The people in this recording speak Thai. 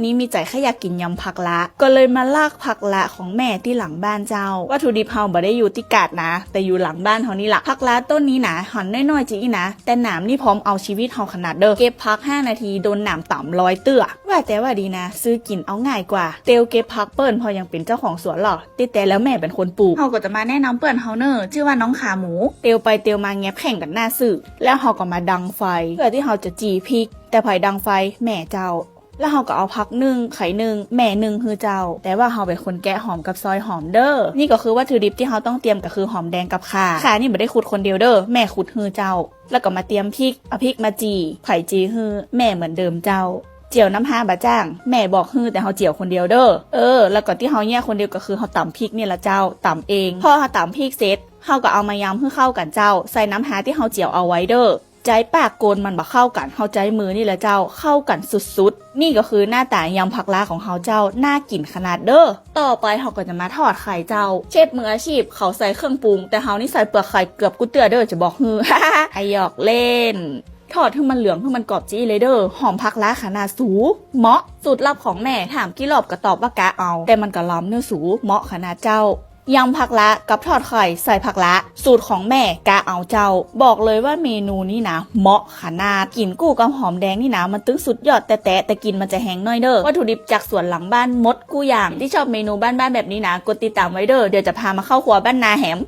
นี้มีใจแค่อยากกินยำผักละก็เลยมาลากผักละของแม่ที่หลังบ้านเจ้าวัตถุดิบเฮาบ่ได้อยู่ที่กาดนะแต่อยู่หลังบ้านเฮานี่ล่ะผักละต้นนี้นะหั่นน้อยๆจีนะแต่หนามนี่พร้อมเอาชีวิตเฮาขนาดเด้อเก็บผัก5นาทีโดนหนามต่ำ100เตื้อว่าแต่ว่าดีนะซื้อกินเอาง่ายกว่าเตียวเก็บผักเปิ้นพอยังเป็นเจ้าของสวนหรอแต่แล้วแม่เป็นคนปลูกเฮาก็จะมาแนะนำเปิ้นเฮาเนอชื่อว่าน้องขาหมูเตียวไปเตียวมาแงบแข่งกันหน้าสื่อแล้วเฮาก็มาดังไฟเพื่อที่เฮาจะจีพริกแต่ไผดังไฟแม่เจ้าแล้วเฮาก็เอาผักนึ่งไข่นึ่งแม่นึ่งคือเจ้าแต่ว่าเฮาเป็นคนแกะหอมกับซอยหอมเด้อนี่ก็คือวัตถุดิบที่เฮาต้องเตรียมก็คือหอมแดงกับข่านี่บ่ได้ขุดคนเดียวเด้อแม่ขุดฮือเจ้าแล้วก็มาเตรียมพริกเอาพริกมาจีไข่จีฮือแม่เหมือนเดิมเจ้าเจียวน้ำ5บาจ้างแม่บอกฮือแต่เฮาเจียวคนเดียวเด้อแล้วก็ที่เฮาแยกคนเดียวก็คือเฮาตำพริกนี่ละเจ้าตำเองพอเฮาตำพริกเสร็จเฮาก็เอามายำให้เข้ากันเจ้าใส่น้ำที่เฮาเจียวเอาไว้เด้อใจปากโกนมันบ่เข้ากันเฮาใจมือนี่แหละเจ้าเข้ากันสุดๆนี่ก็คือหน้าตายำผักลาของเฮาเจ้าน่ากินขนาดเด้อต่อไปเฮาก็จะมาทอดไข่เจ้าเชฟมืออาชีพเขาใส่เครื่องปรุงแต่เฮานี่ใส่เปลือกไข่เกือบกุเตือเด้อจะบอกฮือ ไอหยอกเล่นทอดให้มันเหลืองให้มันกรอบจี้เลยเด้อหอมผักล้าขนาดสูเหมาะสูตรลับของแม่ถามกี่รอบก็ตอบว่ากะเอาแต่มันก็ล้ำเนื้อสูเหมาะขนาดเจ้ายำผักละกับทอดไข่ใส่ผักละสูตรของแม่กะเอาเจ้าบอกเลยว่าเมนูนี้นะเหมาะขนาดกินกู้กับหอมแดงนี่นะมันตึงสุดยอดแต่กินมันจะแห้งน้อยเด้อวัตถุดิบจากสวนหลังบ้านมดกู้อย่างที่ชอบเมนูบ้านๆแบบนี้นะกดติดตามไว้เด้อเดี๋ยวจะพามาเข้าครัวบ้านนาแหม